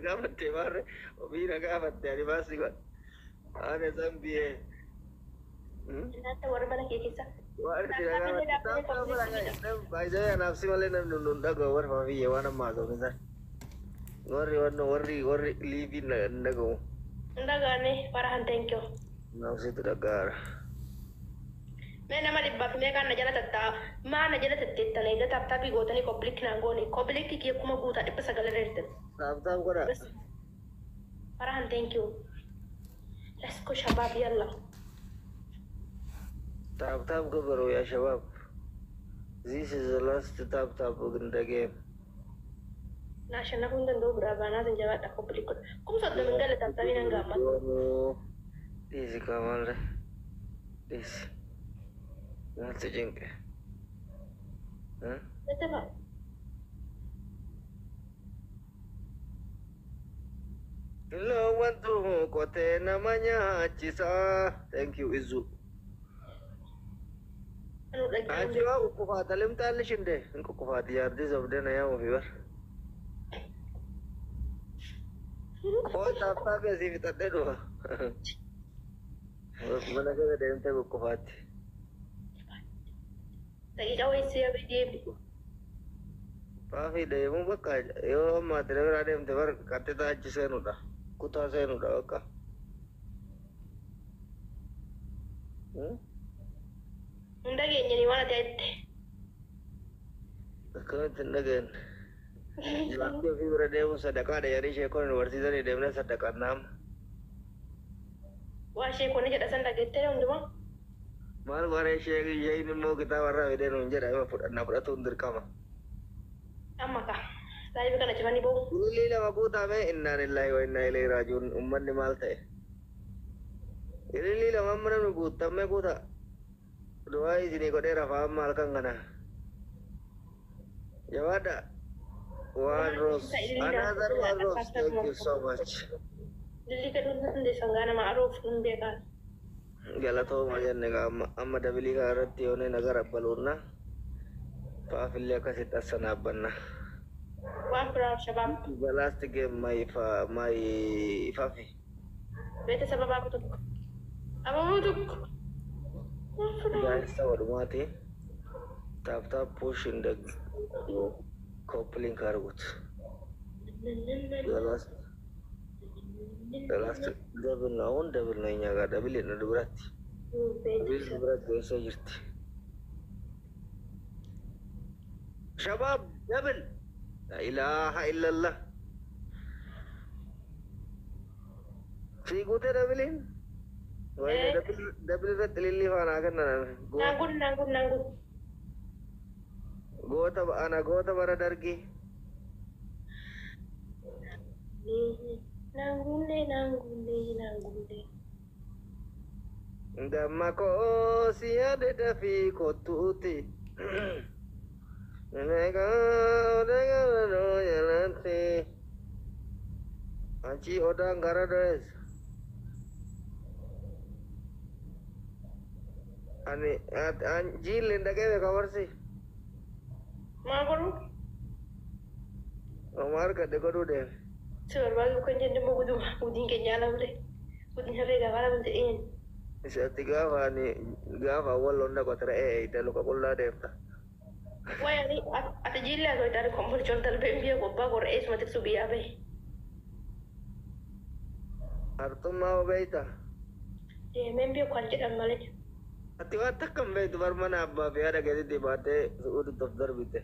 gaafate maarre ofii na gaafatte ani baasi godha. Ana zambiye. Nata warra mana kee keessa. Waan itti na gaafatte taaphaa mala baay'ee anaaf si malee namni nun dhaga'u warra faafiyye waan ammaa ta'u isaa. Warri liivii hin dhaga'u. Ndagaane parahan thank you. Naaf situ dhaga'aara. Mee nama dhibbaaf mee kan na jala tattaa maa na jala tatteettanii egaa taaptaappii gootanii kobiliikki naan goone kobiliikki kee kuma guutaa 900 reertan. Taaptaap godha. Parahan thank you. Let's go shabaab yalla. Taaptaap gabaru ya shabab. This is the last taaptaap in the game. Naashana kun danda'u biraa baanaa san jabaadha kobiliikki godha. Kumsa odda min gala taaptaappii nan gaamma. Easy kamalre. Easy. Maaltu jinqe? Bettaba. Lowantu qotee nama nyaachisa. Thank you Izu. Anu dhaggeeffatu. Achi waa kukkufaata limtaalli shinde. Hin kukkufaati yaardii zabdee na yaamu fi bar. Koo taaptaa fi asii fixadhee dhufa. Mana keessa deemtee kukkufaatti. Daqiiqaa wayisii yaabee deebi. Paafi deemuu bakka yoo ammaa ati biraa deemte bar qaxxitaa achi seenudha. Kutaa seenudha bakka. Hin dhageenyanii waan ati jette. Akkamitti hin dhageenye? Jiraattii ofii bira deemuun sadaqaadha yaadii sheekoon barsiisanii deemnee sadaqaan naama. Waa sheekonni jedha san dhageettee hundumaa. Maal waree isheen immoo kitaaba irraa fidee nuun jedha ima fudhatuun dirqama. Amma ka laayibii kana cufanii boo'u. Ilillii lama guutame innaa lillahi wa innaa ilaihi raaji'uun uummanni maal ta'e? Ilillii lama amma namni guutamme guuta. Du'aa isinii godhee rafaa amma halkan kana. Jawaadha. One rose. Another one rose. Thank you so much. Lilli kadhuun hundeessan gaa nama aroof hin beekaan. Galatooma jenne amma dabilii kana irratti yoonee nagara abbaluunna faafillee akkasitti assanaabbanna. Waan biraa shabaab. The last game my fafi. Beete sababaa tokko. Ababoo tokko. Guys, walumaati taap push in the coupling argut. The last double na nyaga double na duratti. Double duratti gosa jirti. Shabab double. La ilaha illallah. Si gute double. Wai double irratti lilli faana kanna. Nangun. Goota bara dargi. Nangunde. Damma koo si yaade dafii kottuuti. Odeegaa jalatti. Achi odaan gara does. Ani jiilleen dhaqee kabarsi. Maal godhu? Omar gadde godhuu deeme. Si barbaadu kan jenne immoo gudiin keenya alamte. Gudiin harree gaafa alamte eenyu. Isatti gaafa walloon dhaqote re'ee itti luka qullaa deemta. Wayani ati jiillee asoo itti kombolchoon talbeen biyya qobbaa qorree isuma tiksu biyyaa bahe. Hartummaa beeyta. Deemeen biyya kan jedhan malee. Ati waan takka hin beektu bar mana abbaa fi haadha keessatti baatee su'uudutti of darbite.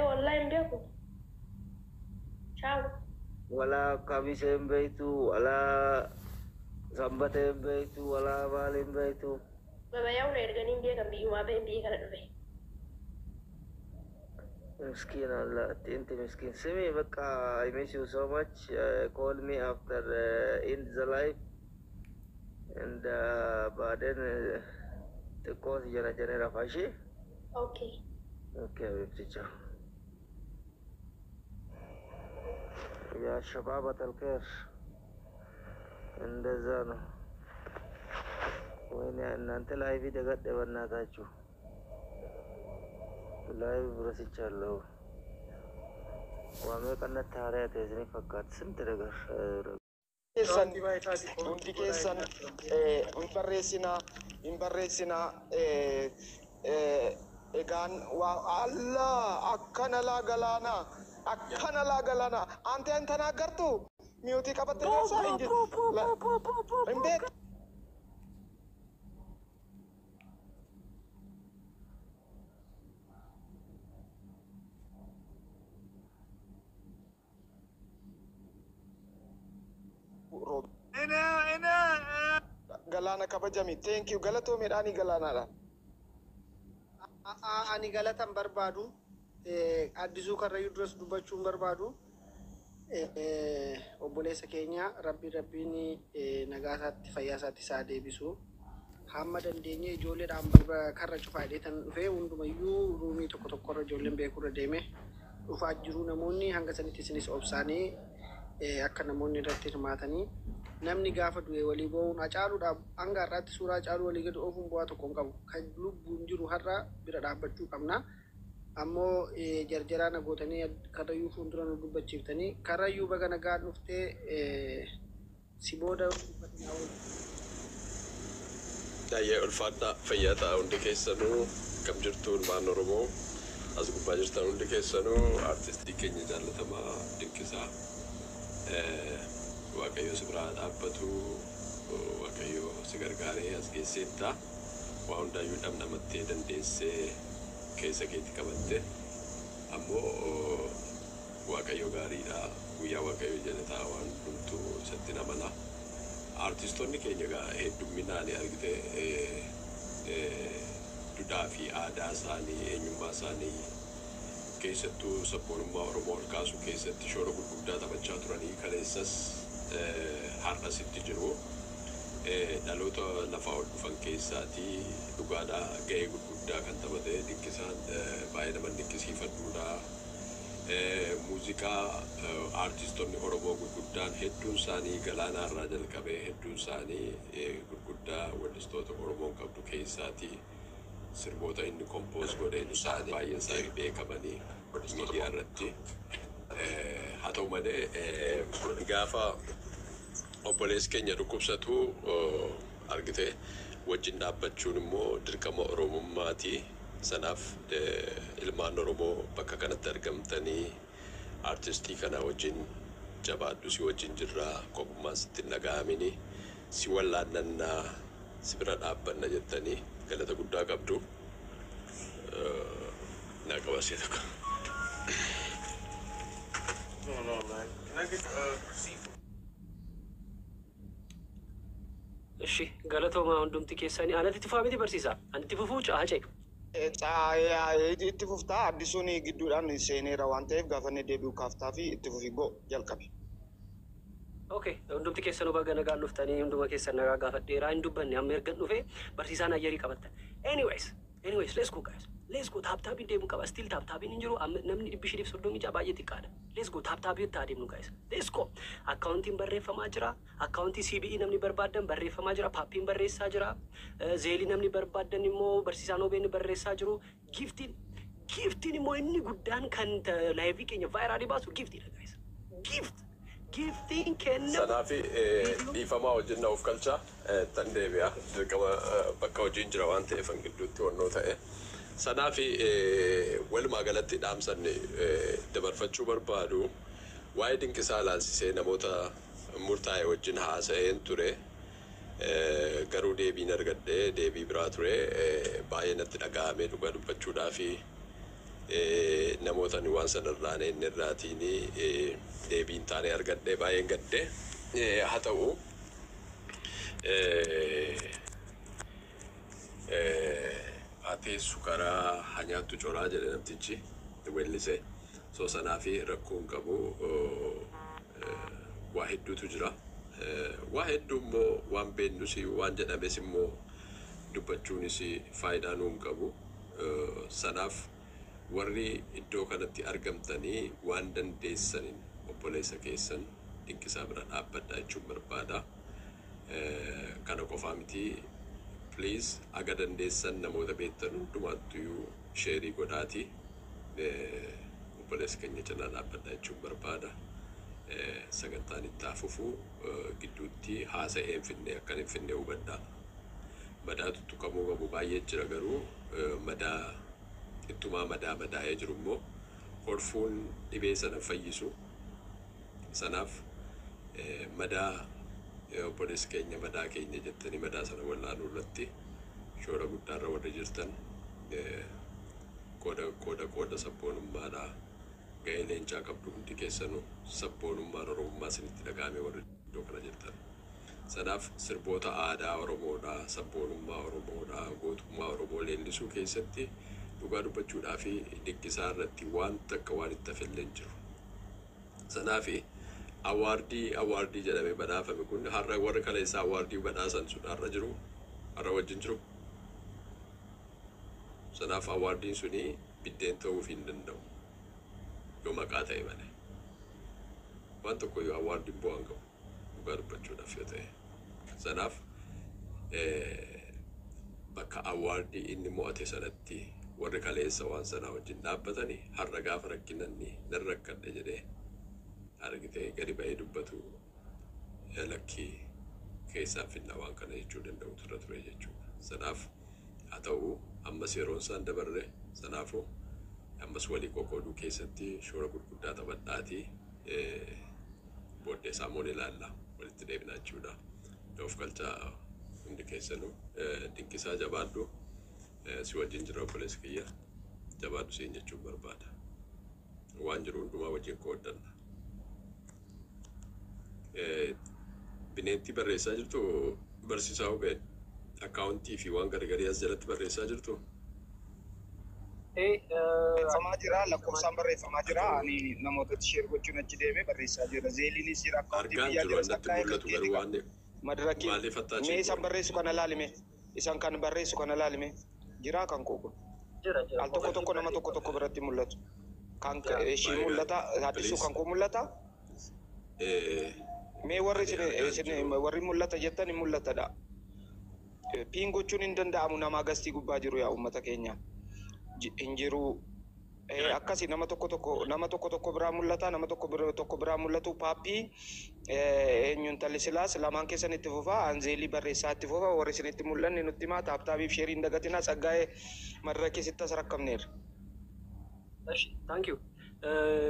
Wallahi hin beeku. Ciao. Wala kamisee hin beektu, wala sanbatee hin beektu, wala maali hin beektu. Babayyaa una erganii hin beekan biyyumaa baheen biyya kana dhufe. Miskin Allah, inti miskin. Simi, baka, I miss you so much. Call me after end the life. And but then the course jana rafashi. Okay. Okay, teacher. يا شبابة الخير እንደዛነው ወይኔ እናንተ ላይቭ ደገደ በእናታችሁ ላይቭ ረስቻለሁ Waamee kannatti haaraa ta'e isin fakkaatu sinti dagar. Keessan hundi keessan hin barreessinaa egaan waa Allah akkana laa galaana ante antana agartu miyuutii qabatte keessaa hin jiru hin beeku. Galana kabajami. Thank you. Galato medani galana la. Ani galatan barbadu. Addisu karra yudros dubachun barbadu. Obboleessa keenya rabbiin nagaasatti fayyaasatti isaa deebisu. Hamma dandeenye ijoolleedhaan karra cufaa dheetan dhufee hundumayyuu ruumii tokko tokkorra ijoolleen beekurra deeme dhufaa jiru namoonni hanga sanitti isinis obsaanii akka namoonni irratti hirmaatanii namni gaafa du'e walii bo'uun Hacaaluudhaaf hanga har'aatti suuraa Hacaaluu walii gadi oofuun bu'aa tokko hin qabu. Kan lubbuun jiru har'a bira dhaabbachuu qabna. Ammoo jarjaraana gootanii karrayyuu fuuldura nu dubbachiiftanii karrayyuu baga nagaan dhuftee si booda Daayyaa ulfaadhaa fayyaa ta'a hundi keessanuu kam jirtuun maan Oromoo as gubbaa jirtan hundi keessanuu artistii keenya jaallatamaa Dinqisaa Waaqayyo si biraa dhaabbatu Waaqayyo si gargaaree as geesseetta waa hundaayyuu dhamdhamattee dandeessee keessa keetti qabatte ammoo Waaqayyo gaariidha guyyaa Waaqayyo jalataa waan hundumtuu isatti namana artistoonni keenya heddumminaan argite duudhaa fi aadaa isaanii eenyummaa isaanii keessattuu sabboonummaa Oromoo ol kaasuu keessatti shoora gurguddaa taphachaa turanii kaleessas har'asitti jiru dhaloota lafaa ol dhufan keessaatii dhugaadhaa ga'ee gurguddaa kan taphate Dinqisaan baay'ee nama dinqisiifadhuudha. Muuziqaa artistoonni Oromoo gurguddaan hedduun isaanii galaanaarraa jalqabee hedduun isaanii gurguddaa weellistoota Oromoon qabdu keessaatii sirboota inni kompoos godheen isaanii baay'een isaanii beekamanii miidiyaa irratti haa ta'u malee gaafa obboleessi keenya dhukkubsatu argite wajjin dhaabbachuun immoo dirqama Oromummaatii. Sanaaf ilmaan Oromoo bakka kanatti argamtanii artistii kana wajjin jabaadhu si wajjin jirraa qophummaan sitti naga'amini si wallaannannaa si bira dhaabbanna jettanii galata guddaa qabdu naa qabasee tokko. No, man. Can I get seafood? እሺ ገለቶማ ወንዱምቲ ኬሳኒ አነቲ ትፋሚቲ በርሲሳ አንቲ ፍፉ ጫጨ itti fuftaa addisuun gidduudhaan seeneera waan ta'eef gaafanne deebi'uu kaaftaa fi itti fufigoo jalqabe. Okay, hundumti keessanuu baga nagaan dhuftanii hunduma keessan nagaa gaafadheeraa hin dubbanne amma ergan dhufee barsiisaan ayyarii qabattan. Anyways, let's go guys. Let's go taaptaabiin deemuu qaba. Still taaptaabiin hin jiru namni 130 baay'ee xiqqaadha. Let's go taaptaabiin itti adeemnu guys. Let's go. Akkaawuntiin barreeffamaa jira. Akkaawuntii CBE namni barbaadan barreeffamaa jira. Paappiin barreessaa jira. Zeelii namni barbaadan immoo barsiisaan OBN barreessaa jiru. Giftiin immoo inni guddaan kan laayivii keenya vaayiraalii baasu giftiidha guys. Giftiin kenna. Sanaafi dhiifamaa wajjin na of galchaa tan deebi'a dirqama bakka hojiin jira waan ta'eef gidduutti wannoo ta'e. Sanaafi walumaa galatti dhaamsan dabarfachuu barbaadu waa'ee Dinqisaa laalsisee namoota murtaa'e wajjin haasa'een ture garuu deebiin argadhee deebii biraa ture baay'ee natti dhaga'amee dhugaa dubbachuudhaa fi namoota waan sanarraan inni irraatiin deebiin taanee argadhee baay'een gaddee haa ta'u ateessu karaa hanyaattu coraa jedhe namtichi weellisee soo sanaa fi rakkoon qabu waa hedduutu jira. Waa hedduu immoo waan beennus waan jedhames immoo dubbachuunis faayidaa nuun qabu. Sanaaf warri iddoo kanatti argamtanii waan dandeessaniin obboleessa keessan Dinqisaa bira dhaabbadhaa jechuun barbaada. Kana qofaa miti please aga dandeessan namoota beektan hundumaattuu sheerii godhaati obboleessa keenya cinaa dhaabbadha jechuun barbaada. Sagantaan itti hafufu gidduutti haasa'ee finne akkan hin finne hubadhaa. Madaa tuttuqamuu qabu baay'ee jira garuu madaa ittumaa madaa'ee jiru immoo horfuun dhibee sana fayyisu. Sanaaf madaa obboleessa keenya madaa keenya jettanii madaa sana wallaanuu irratti shoora guddaarra warra jirtan qooda sabboonummaadhaa ga'ee leencaa qabdu hundi keessanuu sabboonummaan Oromummaa isinitti dhaga'ame warra iddoo kana jirtan. Sanaaf sirboota aadaa Oromoodhaa, sabboonummaa Oromoodhaa, gootummaa Oromoo leellisuu keessatti dhugaa dubbachuudhaa fi diggisaa irratti waan takka waan itti hafillee hin jiru. Sanaaf awaardii jedhamee badhaafame kun har'a warra kaleessaa awaardii badhaasan sun har'a jiru, har'a wajjin jiru. Sanaaf awaardiin suni biddeen ta'uuf hin danda'u. Yoo maqaa ta'e malee. Waan tokko yoo awaardiin bu'aan qabu dhugaa dubbachuudhaaf yoo ta'e. Sanaaf bakka awaardii inni mo'ate sanatti warri kaleessa waan sanaa wajjin dhaabbatanii har'a gaafa rakkinanni nan rakkadhe jedhee argitee gadi ba'ee dubbatu lakkii keessaa finna waan kana jechuu danda'u ture jechuudha. Sanaaf haa ta'u ammas yeroon isaan dabarre sanaafuu ammas walii qoqqooduu keessatti shoora gurguddaa taphadhaatii booddee saamoon ilaalla walitti deebinaa jechuudha. Doof galchaa hundi keessanuu dinqisaa jabaadhu si wajjin jira obboleessa kiyya jabaadhu siin jechuun barbaada. Waan jiru hundumaa wajjin qooddanna. Bineentii barreessaa jirtu barsiisaa hubeen akkaawuntii fi waan garagarii as jalatti barreessaa jirtu. Barreeffamaa jira, lakkoofsaan barreeffamaa jira. Ani namoota sheer gochuun achi deemee barreessaa jira. Zeeliinis jira, akkaawuntii biyyaa jira. Argaan jiru mul'atu garuu waan madaraki mee isaan barreessu kana laalime, isaan kan barreessu kana laalime jira kan kooku. Al tokko nama tokko biratti mul'atu. Kan ishii mul'ata, haddisuu kan koo mul'ata. Mee warri mul'ata jettan hin mul'atadha. Piin gochuun hin danda'amu nama agastii gubbaa jiru yaa uummata keenya. Hin jiru akkasii nama tokko biraa mul'ata, nama tokko biraa mul'atu. Paappii eenyuun Talisilaas lamaan keessan itti fufaa, Anzeelii barreessaa itti fufaa, warri isinitti mul'anne nutti himaa, taaptaabiif sheeriin dagatinaa, Tsaggaa'ee madaraki sittas rakkamneera. Thank you.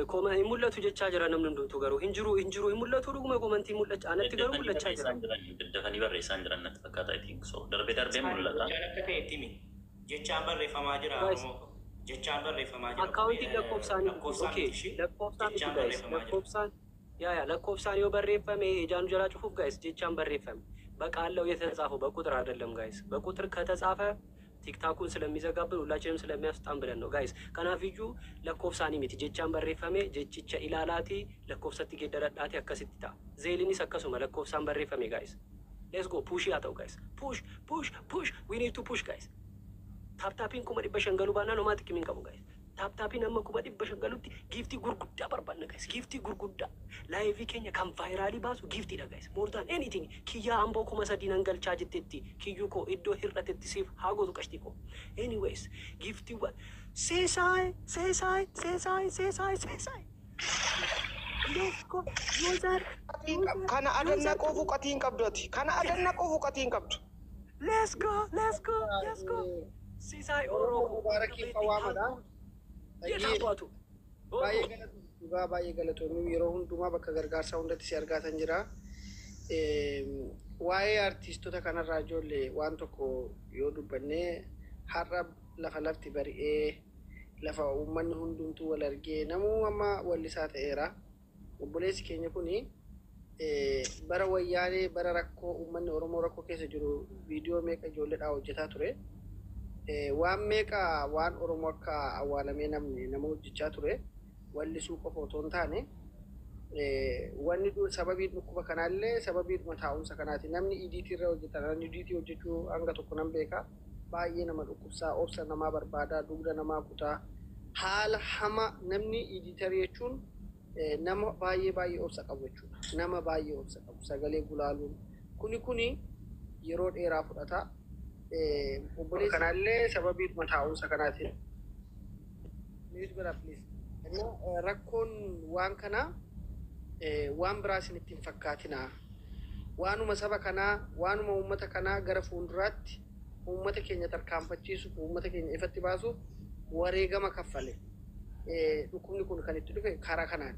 Koma hin mul'atu jechaa jira namni hundumtuu garuu hin jiru hin mul'atu dhuguma komantii mul'achaa anatti garuu mul'achaa jira. Daddafanii barreessaa jiran natti fakkaata I think so. Darbee mul'ata. Jechaan barreeffamaa jira Oromoo. Jechaan barreeffamaa jira. Akkaawuntiin lakkoofsaanii lakkoofsaan lakkoofsaan yoo barreeffame ijaan jalaa cufuuf gaayis jechaan barreeffame በቃለው የተጻፈው በቁጥር አይደለም ጋይስ። በቁጥር ከተጻፈ ቲክታኩን ስለሚዘጋብን ሁላችንም ስለሚያስጣም ብለን ነው ጋይስ። ከናፊጁ ለኮፍሳኒ ሚት ጀቻን በሬፈሜ ጀቺቻ ኢላላቲ ለኮፍሰት ገደረዳቲ አከስቲታ ዜሊኒስ አከሱመ ለኮፍሳን በሬፈሜ ጋይስ። ሌትስ ጎ ፑሽ ያተው ጋይስ። ፑሽ ዊ ኒድ ቱ ፑሽ ጋይስ። ታፕታፒን ኩመዲ በሸንገሉ ባና ነው ማጥቂ ሚንቀሙ ጋይስ። ታፕታፒን አመ ኩመዲ በሸንገሉቲ ጊፍቲ ጉርጉዳ በርባነ ጋይስ። ጊፍቲ ጉርጉዳ ላይቭ ኬኛ ካም ቫይራሊ ባሱ ጊፍቲ ዳ ጋይስ። ሞር ዳን ኤኒቲንግ ኪያ አምቦ ኩመ ሰዲነን ገልቻ ጅቴቲ ኪዩ ኮ ኢዶ ሂረቴቲ ሲፍ ሃጎቱ ቀሽቲኮ ኤኒዌይስ ጊፍቲ ወ ሴሳይ ሌስኮ ዩዘር kana adanna qofu qatiin qabdoti kana adanna qofu qatiin qabdu let's go ሴሳይ ኦሮ mubaaraki fawaamada የታባቱ baay'ee galatoomii yeroo hundumaa bakka gargaarsaa hundatti si argaatan jira. Waa'ee artiistota kanarraa ijoollee waan tokko yoo dubbannee har'a lafa lafti bari'ee lafa uummanni hundumtuu wal argee namuu amma wallisaa ta'eera. Obboleessi keenya kuni bara wayyaanee bara rakkoo uummanni Oromoo rakkoo keessa jiru viidiyoo meeqa ijoolleedhaa hojjetaa ture. Waan meeqa waan Oromoo akka awwaalamee nama hojjechaa ture. Wallisuu qofa otoo hin taane wanni sababii dhukkuba kanaallee sababii taa'umsa kanaati. Namni idiitii irra hojjetan namni idiitii hojjechuu hanga tokko nan beeka. Baay'ee nama dhukkubsaa, obsa namaa barbaada, dugda namaa kutaa. Haala hama namni idiitarii jechuun nama baay'ee obsa qabu jechuudha. Nama baay'ee obsa qabu sagalee gulaaluun kuni yeroo dheeraa fudhata. Obboleessi kanaallee sababii taa'umsa kanaati. Please. rakkoon waan kanaa waan biraa isinitti hin fakkaatinaa. Waanuma saba kanaa, waanuma uummata kanaa gara fuulduraatti uummata keenya tarkaanfachiisuuf, uummata keenya ifatti baasuuf wareegama kaffale. Dhukkubni kun kan itti dhufe karaa kanaan.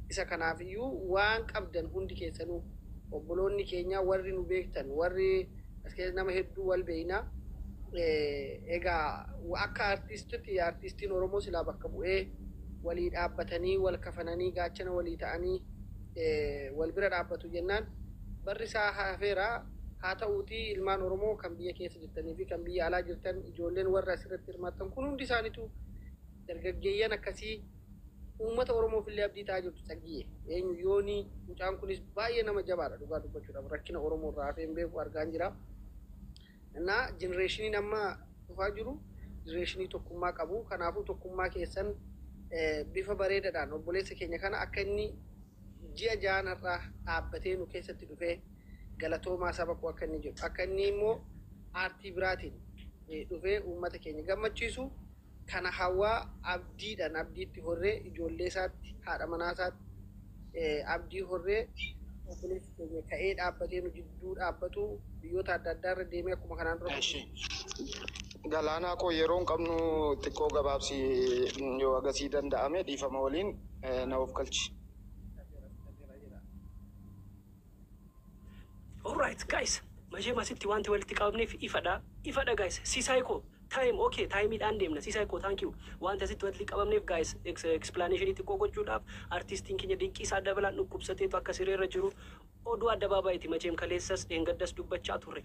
Isa kanaafiyyuu waan qabdan hundi keessanuu obboloonni keenya warri nu beektan, warri as keessa nama hedduu wal beeynaa. Egaa akka artiistitti artiistiin Oromoo silaa bakka bu'ee walii dhaabbatanii wal kafananii gaachana walii ta'anii wal bira dhaabbatu jennaan barri isaa hafeeraa. Haa ta'uutii ilmaan Oromoo kan biyya keessa jirtanii fi kan biyya alaa jirtan ijoolleen warra asirratti hirmaattan kun hundi isaaniitu dargaggeeyyan akkasii uummata Oromoof illee abdii ta'aa jirtu Tsaggiyee. Eenyu yoonii mucaan kunis baay'ee nama jabaadha dhugaa dubbachuudhaaf rakkina Oromoo irraa hafeen beeku argaan jira. Innaa jenereeshiniin amma dhufaa jiru jenereeshinii tokkummaa qabu. Kanaafuu tokkummaa keessan bifa bareedaadhaan obboleessa keenya kana akka inni ji'a ja'an irraa dhaabbatee nu keessatti dhufee galatoomaa saba koo akka inni jedhu akka inni immoo aartii biraatiin dhufee uummata keenya gammachiisu kana hawaa abdiidhaan abdiitti horree ijoollee isaatti haadha manaa isaatti abdii horree obboleessi keenya ka'ee dhaabbatee nu jidduu dhaabbatu biyyoota adda addaa irra deemee akkuma kanaan dura. Galaanaa koo yeroo hin qabnu xiqqoo gabaabsi yoo agasii danda'ame dhiifama waliin na of galchi. Alright guys, mashema sitti wanti walitti qabneef ifadha guys. Sisaiko time okay time midhaan deemna. Sisaiko thank you. Wanta sitti walitti qabamneef guys explanation itti qoqqochuudhaaf artistiin keenya dinqiisaa dabalaan dhukkubsateetu akka sireerra jiru oduu addabaabaayiti macheem kaleessas dheengaddas dubbachaa turre.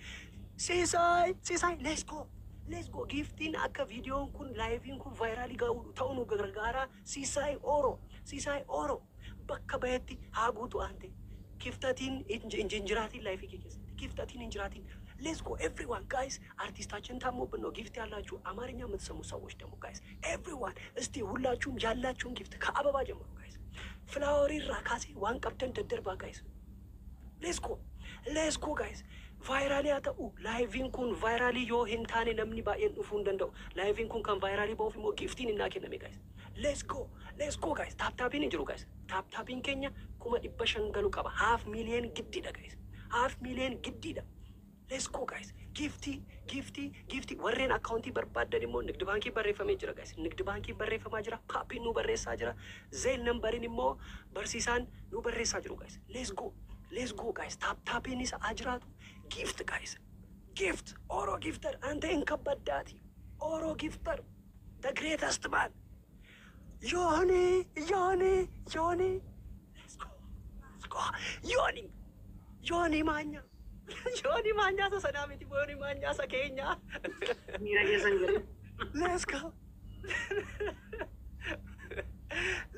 Sisai let's go. Let's go. Giftiin akka viidiyoon kun laayiviin kun vaayiraalii ta'uu nu gargaara. Sisai oro bakka bahetti haa guutu aante. Kiftatiin injiraatiin laayifii keessatti kiftatiin injiraatiin. Let's go everyone guys. Artistaችን ታሞብን ነው ጊፍት ያላችሁ አማርኛ የምትሰሙ ሰዎች ደግሞ guys everyone እስቲ ሁላችሁም ያላችሁን ጊፍት ከአበባ ጀምሮ guys ፍላወሪ ራካሴ ዋን ቀብተን ደደርባ guys let's go guys. Vaayiraalii haa ta'u laayiviin kun vaayiraalii yoo hin taane namni baay'een dhufuu hin danda'u. Laayiviin kun kan vaayiraalii ba'uuf immoo giftiin innaa kenname guys. Let's go guys. Taaptaapiin hin jiru guys. Taaptaapiin keenya 500 galu qaba. 500,000 giddiidha guys. 500,000 giddiidha. Let's go guys. Giftii warreen akkaawuntii barbaadan immoo nigdi baankii barreeffamee jira guys. Nigdi baankii barreeffamaa jira. Paappiin nu barreessaa jira. Zeen nambariin immoo barsiisaan nu barreessaa jiru guys. Let's go guys. Taaptaapiin isa ajiraatu. Gift guys. Gift. Oro gifter. Ante inkabaddati. Oro gifter. The greatest man. Yoni. Let's go. Yoni manya. Yoni manya sa sanamiti mo. Yoni manya sa Kenya. Let's go.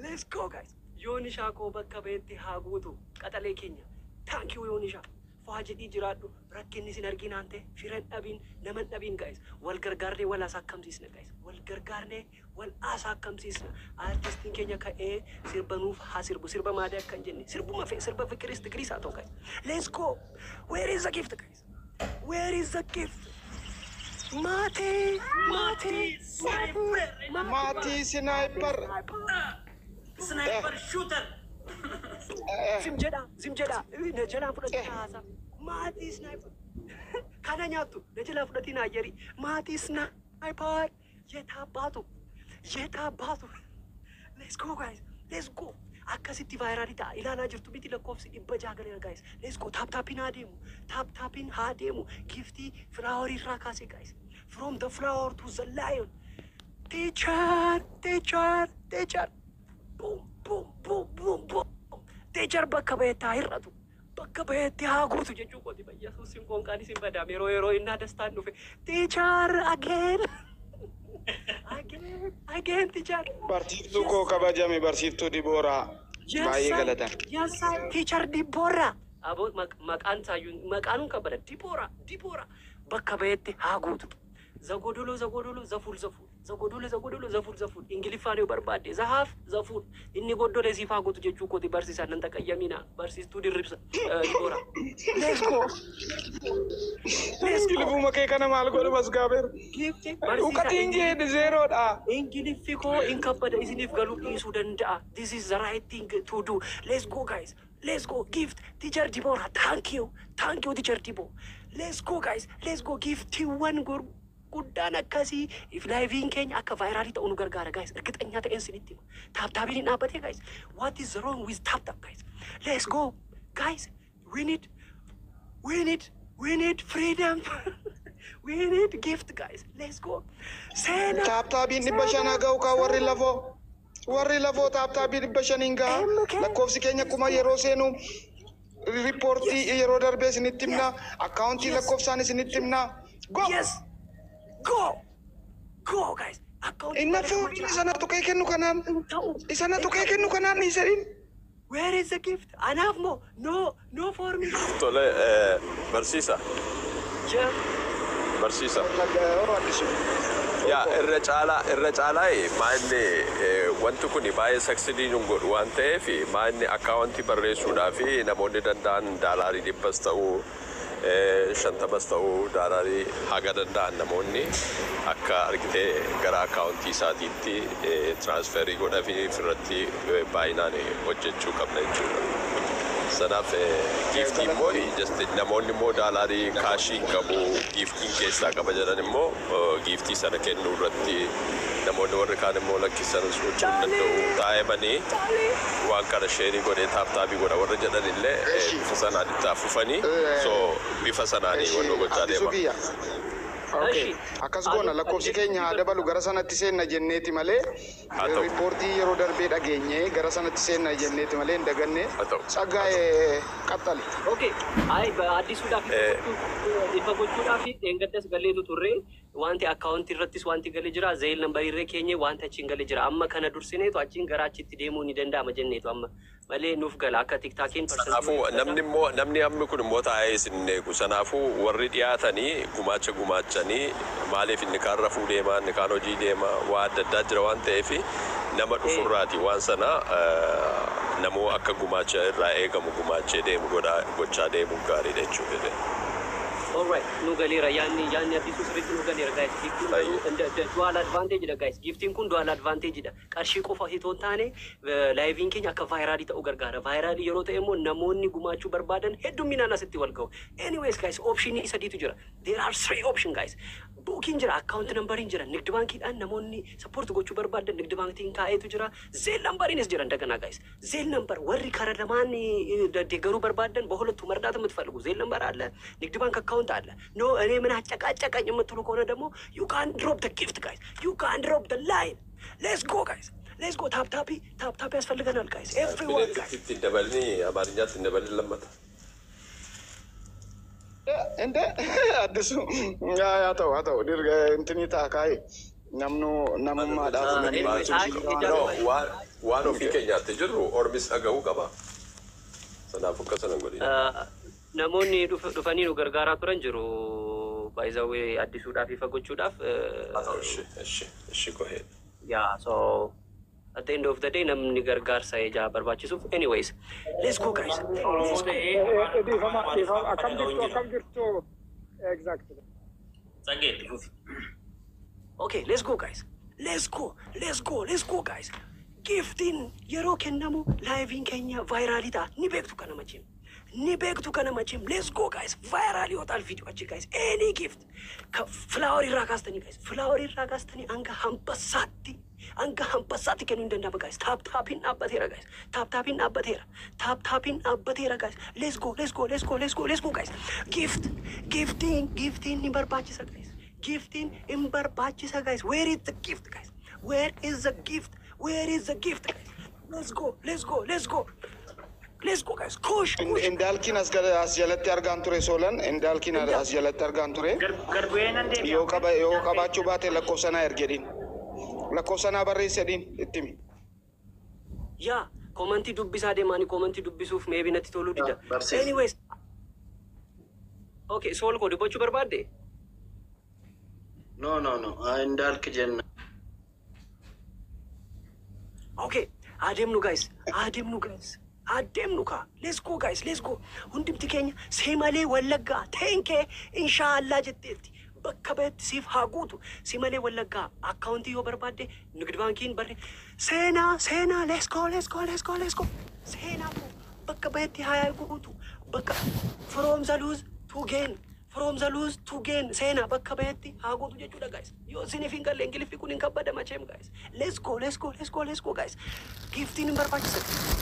Let's go guys. Yoni shako bakka beetti haa guutu. Qaxalee Kenya. Thank you Yoni shako. Fajidi jiraadhu rakkinni sin arginaante firan dhabin naman dhabin guys wal gargaarne wal asakkamsiisna guys wal gargaarne wal asakkamsiisna artistiin keenya ka'ee sirbanuuf haa sirba maadee akkan jenne sirba fikiris tigriis haa ta'u guys. Let's go. Where is the gift guys? Where is the gift? Sniper shooter. Sim jedha jala fudhatiin haasa maatii sniper kana nyaattu jala fudhatiin ayyari maatii sniper yetaabbaatu. Let's go guys. Let's go. Akkasitti vaayiraalii ta'a ilaalaa jirtu miti lakkoofsi 600 galeera guys. Let's go. Taaptaapiin haa deemu giftii filaaworii irraa kaase guys. From the flower to the lion. Teacher. Boom. Teacher bakka bahetti haa hir'atu. Bakka bahetti haa guutu jechuu kooti Yesuusin qoonqaanis hin badaame yeroo innaa dastaan dhufe. Teacher again teacher. Barsiiftuu koo kabajame barsiiftuu Dibooraa. Baay'ee galatan. Yes, teacher Dibooraa. Aboo maqaanuun kabada Dibooraa. Bakka bahetti haa guutu. Zagodolo zaful. zagodole zafud ingiliffaan yoo barbaadde zahaf zafud inni goddole siifaa gootu jechuu kooti barsiisaa nan taqayyamina barsiistuu dirribsa Dibora. Let's go. Ingilifuma kee kana maal godhu masgaabeer. Ukatiin jee zeeroodha. Ingiliffi koo inkabbada isiniif galuu dhiisuu danda'a. This is the right thing to do. Let's go guys. Let's go gift teacher Dibora. Thank you teacher Dibora. Let's go guys. Let's go gift one guddaan akkasii if live-in keenya akka viral ta'u nu gargaara guys. Ergixanya ta'een sinitti taaptaabiin hin dhaabbate guys. What is wrong with tap guys? Let's go guys. We need freedom. We need gift guys. Let's go. Sena Taaptaabiin dhibba shanaa ga'u kaa warri lafoo taaptaabii dhibba shaniin ga'a. Lakkoofsi keenya akkuma yeroo seenu riippoortii yeroo darbee isinitti himna. Akkaawuntii lakkoofsaan isinitti himna. Go! Yes. Go guys. Inna fuudhin isana tuqee kennu kanaan. Isana tuqee kennu kanaan ni jedhin. Where is the gift? Anaaf moo? No for me. Tole barsiisa. Yeah. Barsiisa. Yaa irra caalaa maanni wanti kun baay'ee saksiidii nun godhu waan ta'eef maanni akkaawuntii barreessuudhaaf namoonni danda'an daalaarii 100 ta'uu 50 ta'uu daalaarii haga danda'an namoonni akka argitee gara akkaawuntii isaatiitti tiraansferii godhaafi irratti baay'inaan hojjechuu qabna jechuudha. Sanaaf giftii immoo namoonni immoo daalaarii kaashii qabu giftiin keessaa qaba jedhan immoo giftii sana kennuu irratti namoonni warri kaan immoo lakkisan socho'uu danda'u taa'emanii waan kana sheerii godhee taaptaabii godha warra jedhan illee bifa sanaan itti afufanii so bifa sanaanii wanta gochaa deema. Akkas goona lakkoofsi keenya dabalu gara sanatti seenna jenneeti malee riippoortii yeroo darbee dhageenye gara sanatti seenna jenneeti malee hin daganne Tsaggaayee qaxxali. Okay. Addisuudhaaf ifa gochuudhaaf dheengaddas galeetu turre wanti akkaawuntii irrattis wanti galee jira zeel nambarii irra keenye wanti achiin galee jira amma kana dursineetu achiin gara achitti deemuu ni danda'ama jenneetu amma malee nuuf gala akka tiktaakiin Sanaafuu namni amma kun immoo taa'ee isin eegu sanaafuu warri dhiyaatanii gumaachanii maaliif inni kaan rafuu deema inni kaan hojii deema waa adda addaa jira waan ta'eef nama dhufurraati waan sana namoo akka gumaacha irraa eegamu gumaachee deemu gochaa deemu gaariidha jechuudha. Alright, nugalera yani addisu sirriitti nugalera guys. Giftiin dual advantage da guys. Giftiin kun dual advantage da. Qarshii qofa hitoon taane live-in keenya akka viral ta'u gargaara. Viral yeroo ta'e immoo namoonni gumaachuu barbaadan hedduminaan asitti wal ga'u. Anyways guys, option sadiitu jira. There are 3 options guys. Booking jira, account numberin jira, nigdi baankiidhaan namoonni support gochuu barbaadan nigdi baankiin kaa'eetu jira. Zeel numberinis jira እንደገና guys. Zeel number warri kara lamaan deeggaruu barbaadan በሁለቱ መርዳት የምትፈልጉ ዜል number አለ፣ ንግድ ባንክ account አለ። No እኔ ምን አጨቃጨቀኝ የምትሉ ከሆነ ደግሞ you can drop the gift guys. You can drop the line. Let's go guys. Let's go ታፕ ያስፈልገናል guys. Everyone guys. ትደበልኒ አማርኛ ትደበል ለማታ እንደ አዲሱ ያተው ድርገ እንትኒ ታካይ namummaa waan ofii keenyaatti jirru ormis dhaga'uu qaba. Sanaafuu akkasana godhina. Namoonni dhufanii nu gargaaraa turan jiru baay'izawee addisuudhaaf ifa gochuudhaaf. Ishi kohee. Yeah, so at the end of the day namni gargaarsa ejaa barbaachisuuf. Anyways, let's go guys. Akkam jirtu exactly. Saggeetti fufi. Okay, let's go guys. Let's go guys. Giftiin yeroo kennamu live-in keenya viral ta'a. Ni beektu kana machim. Let's go guys. Viral yoo ta'al video achi guys. Any gift. Flower irraa kaastanii guys. Flower irraa kaastanii hanga hambasaatti kennuu hin danda'ama guys. Taaptaapiin dhaabbateera guys. Taaptaapiin dhaabbateera guys. Let's go guys. Giftiin ni barbaachisa guys. Gifting in barbachisa guys. Where is the gift guys? Where is the gift guys? Let's go guys. Kush. Indalkin as jalatti argan ture solan. Indalkin as jalatti argan ture. Garbu'een deemi. Yoo qabaachuu baate lakkoofsanaa ergedin. Lakkoofsanaa barreessedin ittimi. Yeah, commenti dubbisaa deemanii commenti dubbisuuf maybe natti toluu dida. Anyways. Okay, sool ko dubbachuu barbaadde? No. Indalk jenna. Okay, adeemnu guys. Adeemnu ka. Let's go guys, let's go. Hundumti keenya Simalee Wallaggaa teenkee inshallah jetteetti. Bakka beetti siif haa guutu. Simalee Wallaggaa akkaawuntii yoo barbaadde Nigdi baankiin barre seenaa let's go. Seenaa koo bakka beetti haa guutu. Bakka from the lose to gain seenaa bakka beetti haa guutu jechuudha guys. Yoo isiniif hin galle Ingiliffii kun hin kabbada macheem guys. Let's go guys. Giftiin hin barbaachisa.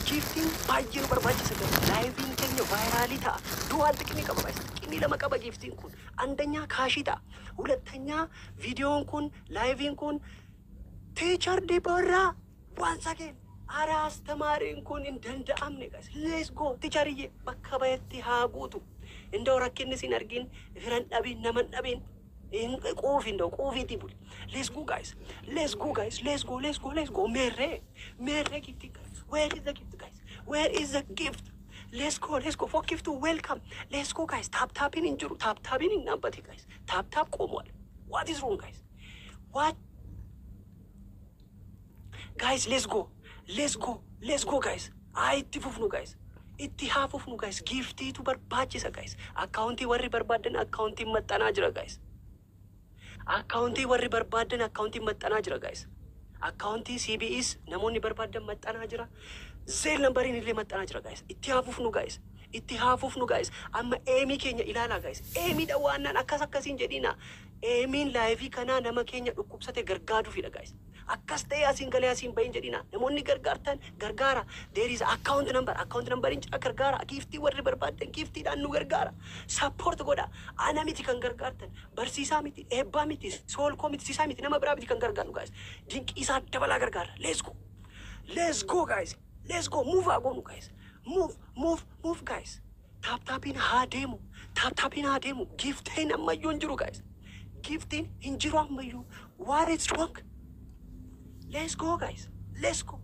Giftiin baay'ee nu barbaachisa guys. Laayiviin keenya vaayiraalii ta'a. Du'aal xiqqinii qaba guys. Xiqqinii lama qaba giftiin kun. Andanyaa kaashii ta'a. Hulattanyaa viidiyoon kun laayiviin kun teechar diborraa once again. Ara astamaariin kun hin danda'amne guys. Let's go teechariyyee bakka beetti haa guutu. Indoo rakkinni sin argin firan dhabin naman dhabin in quufi tibul. Let's go guys. Let's go. Merre gift guys. Where is the gift? Let's go. For gift to welcome. Let's go guys. Tapping in juru. Tapping in nambati guys. Tap komwal. What is wrong guys? What? Guys, let's go guys. Itti fufnu guys. Itti haa fufnu guys. Giftiitu barbaachisa guys. Akkaawuntii warri barbaadan akkaawuntiin maxxanaa jira guys. Akkaawuntii CBEs namoonni barbaadan maxxanaa jira. Zeel nambariin illee maxxanaa jira guys. Itti haa fufnu guys. Amma eemii keenya ilaalaa guys. Eemiidha waannaan akkasiin jedhina. Eemiin laayivii kanaa nama keenya dhukkubsate gargaaruufidha guys. Akkas ta'ee asiin galee asiin bahin jedhina. Namoonni gargaartan gargaara. There is account number jira gargaara. Giftii warri barbaadan giftiidhaan nu gargaara. Support godha. Ana miti kan gargaartan. Barsiisaa miti, eebbaa miti, soolkoo miti, siisaa miti, nama biraa miti kan gargaarnu guys. Dinqiisaa dabalaa gargaara. Let's go guys. Move agonu guys. Move guys. Taaptaapiin haa deemu. Giftiin ammayyuu hin jiru guys. Giftiin hin jiru ammayyuu. What is wrong? Let's go guys. Let's go.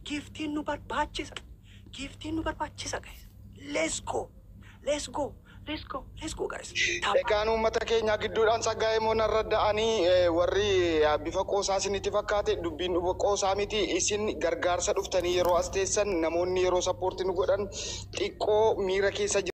Giftiin nu barbaachisa guys. Let's go guys. Egaan uummata keenya gidduudhaan saggaa'ee moona irra da'anii warri bifa qoosaa isinitti fakkaate dubbiin qoosaa miti isin gargaarsa dhuftanii yeroo as teessan namoonni yeroo sappoortii nu godhan xiqqoo miira keessa